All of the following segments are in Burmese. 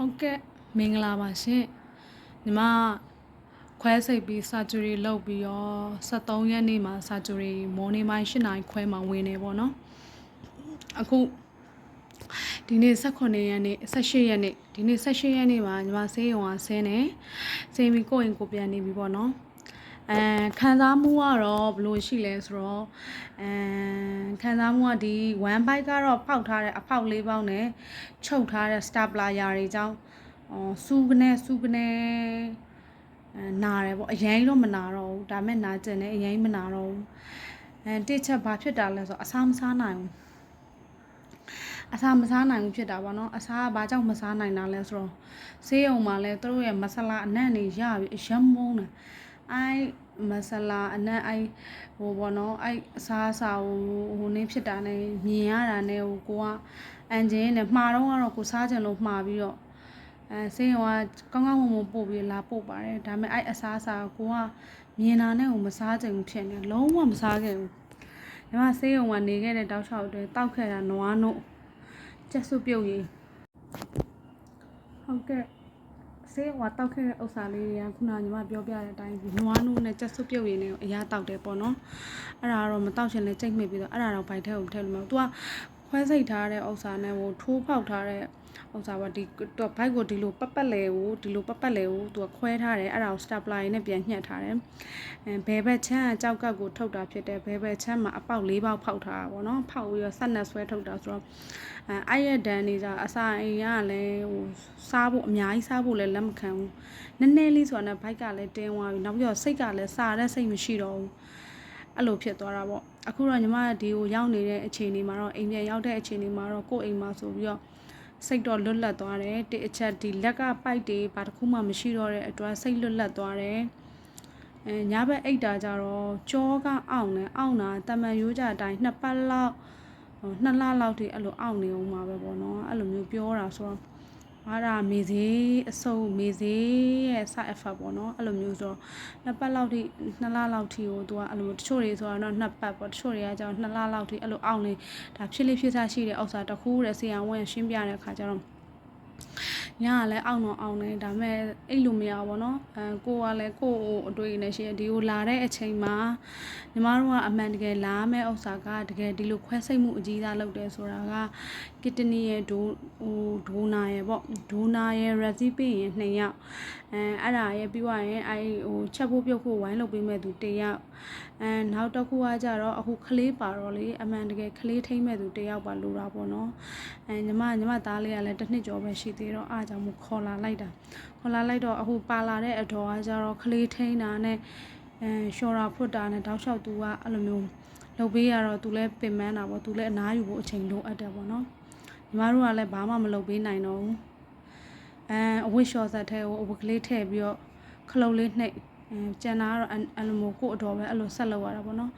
ဟုတ်ကဲ့မင်္ဂလာပါရှင်ညီမခွဲစိတ်ပြီး surgery လုပ်ပြီးတော့73ရက်နေ့မှာ surgery morning ပိုင်း8နာရီခွဲမှာဝင်နေပေါ့နော်အခုဒီနေ့18ရက်နေ့18ရက်နေ့ဒီနေ့18ရက်နေ့မှာညီမဆေးရုံကဆင်းနေဆေးပြီးကိုယ့်အိမ်ကိုပြန်နေပြီပေါ့နော်ခံစားမှုကတော့ဘယ်လိုရှိလဲဆိုတော့ခံစားမှုကဒီ1 byte ကတော့ဖောက်ထားတဲ့အဖောက်၄ပေါက်နဲ့ချုပ်ထားတဲ့ stapler ယာတွေကြောင့်စူးကနေနာတယ်ပေါ့အရင်တော့မနာတော့ဘူးဒါမဲ့နာကျင်တယ်အရင်မနာတော့ဘူးတိချက်ဘာဖြစ်တာလဲဆိုတော့အစားမစားနိုင်ဘူးဖြစ်တာပေါ့နော်အစားကဘာကြောင့်မစားနိုင်တာလဲဆိုတော့ဆေးရုံမှာလဲသူတို့ရဲ့မဆလာအနံ့တွေရပြီးအယမ်းမုန်းတယ်မဆလာအနံ့ဟိုပေါ့နော်အစားအစာဟိုနေဖြစ်တာနဲ့မြင်ရတာနဲ့ဟိုကိုကအန်ဂျင်နဲ့မှာတော့ကတော့ကိုစားကြလို့မှာပြီးတော့ဆေးရုံကကောင်းကောင်းမွန်မွန်ပို့ပြီးလာပို့ပါတယ်ဒါပေမဲ့အစားအစာကိုကမြင်တာနဲ့ကိုမစားကြဘူးဖြစ်နေလုံးဝမစားခဲ့ဘူးညီမဆေးရုံကနေခဲ့တဲ့တောက်လျှောက်တွေတောက်ခဲ့တာနွားနို့ကျက်စုပ်ပြုတ်ရေးဟုတ်ကဲ့ဆေးရုံကတောက်ခဲ့တဲ့ဥစ္စာလေးတွေကခုနညီမပြောပြတဲ့အတိုင်းနွားနို့နဲ့ကျက်စုပ်ပြုတ်ရေးနဲ့အရာတောက်တယ်ပေါ့နော်အဲ့ဒါတော့မတောက်ချင်လဲကြိတ်မိပြီးတော့အဲ့ဒါတော့ဘိုက်ထဲကိုထည့်လို့မရဘူး तू ကခွဲစိတ်ထားတဲ့ဥစ္စာနဲ့ဟိုထိုးဖောက်ထားတဲ့ဥစ္စာပါဒီဘိုက်ကိုဒီလိုပတ်ပတ်လဲကိုသူကခွဲထားတယ်အဲ့ဒါကို stapler နဲ့ပြန်ညှက်ထားတယ်ဘယ်ဘက်ချမ်းကြောက်ကပ်ကိုထုတ်တာဖြစ်တယ်ဘယ်ဘက်ချမ်းမှာအပေါက်၄ပေါက်ဖောက်ထားတာပေါ့နော်ဖောက်ပြီးတော့ဆက်နဲ့ဆွဲထုတ်တာဆိုတော့အဲ့ရဒန်နေကြအစာအိမ်ကလည်းဟိုစားဖို့အများကြီးစားဖို့လည်းလက်မခံဘူးနည်းနည်းလေးဆိုတာနဲ့ဘိုက်ကလည်းတင်းသွားပြီနောက်ပြီးတော့စိတ်ကလည်းစားတဲ့စိတ်မရှိတော့ဘူးအဲ့လိုဖြစ်သွားတာပေါ့အခုတော့ညီမဒီကိုရောက်နေတဲ့အခြေအနေမှာတော့အိမ်ပြန်ရောက်တဲ့အခြေအနေမှာတော့ကိုယ့်အိမ်မှာဆိုပြီးတော့စိတ်တော့လွတ်လပ်သွားတယ်တစ်ချက်ဒီလက်ကပိုက်တွေဘာတစ်ခုမှမရှိတော့တဲ့အတွက်စိတ်လွတ်လပ်သွားတယ်ညဘက်အိတ်တာကြတော့ကြောကအောင့်တယ်အောင့်တာတမန်ရိုးကြအတိုင်း2ပတ်လောက်2လလောက်ထိအဲ့လိုအောင့်နေအောင်မှာပဲပေါ့နော်အဲ့လိုမျိုးပြောတာဆိုတော့အားဒါမေစေးအစုံမေစေးရဲ့ side effect ပေါ့နော်အဲ့လိုမျိုးဆိုတော့2ပတ်လောက်ထိ2လလောက်ထိကိုသူကအဲ့လိုတချို့တွေဆိုတော့2ပတ်ပေါ့တချို့တွေကကျတော့2လလောက်ထိအဲ့လိုအောင့်နေဒါဖြစ်လိဖြစ်စားရှိတဲ့ဥစ္စာတစ်ခုတဲ့ဆရာဝန်ရှင်းပြတဲ့အခါကျတော့ညာကလည်းအောင့်တော့အောင့်နေဒါပေမဲ့အဲ့လိုမရဘူးပေါ့နော်ကိုကလည်းကိုအတွေ့အနဲ့ရှိဒီကိုလာတဲ့အချိန်မှာညီမတို့ကအမှန်တကယ်လာမဲ့ဥစ္စာကတကယ်ဒီလိုခွဲစိတ်မှုအကြီးစားလုပ်တယ်ဆိုတာကကစ်တနီရဲ့ဒိုနာရဲ့ပေါ့ဒိုနာရဲ့ recipient ရဲ့2ယောက်အဲ့ဒါရဲ့ပြီးသွားရင်ချက်ဖို့ပြုတ်ဖို့ဝိုင်းလုပ်ပေးမဲ့သူ1ယောက်နောက်တစ်ခုကကြတော့အခုခလေးပါတော့လေအမှန်တကယ်ခလေးထိမ့်မဲ့သူ1ယောက်ပါလိုတာပေါ့နော်ညီမသားလေးကလည်းတစ်နှစ်ကျော်ပဲရှိသေးတော့အားကြောင့်မို့ခေါ်လာလိုက်တော့အခုပါလာတဲ့အတော်ကကြတော့ခလေးထိန်းတာနဲ့ရှော်တာဖွတ်တာနဲ့တောက်လျှောက်သူကအဲ့လိုမျိုးလုပ်ပေးရတော့သူလည်းပင်ပန်းတာပေါ့သူလည်းအနားယူဖို့အချိန်လိုအပ်တယ်ပေါ့နော်ညီမတို့ကလည်းဘာမှမလုပ်ပေးနိုင်တော့ဘူးအဝတ်လျှော်ဆက်ထဲကိုအဝတ်ကလေးထည့်ပြီးတော့ခလုတ်လေးနှိပ်ကျန်တာကတော့အဲ့လိုမျိုးကို့အတော်ပဲအဲ့လိုဆက်လုပ်ရတာပေါ့နော်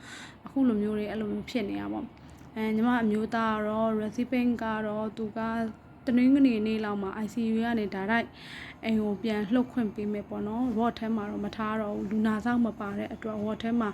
အခုလိုမျိုးတွေအဲ့လိုမျိုးဖြစ်နေတာပေါ့ညီမအမျိုးသားကတော့ recipient ကတော့သူကတနင်္ဂနွေနေ့လောက်မှာ ICU ကနေဒါရိုက်အိမ်ကိုပြန်လှုပ်ခွင့်ပေးမယ်ပေါ့နော် ward ထဲမှာတော့မထားတော့ဘူးလူနာဆောင်မပါတဲ့အတွက် ward ထဲမှာ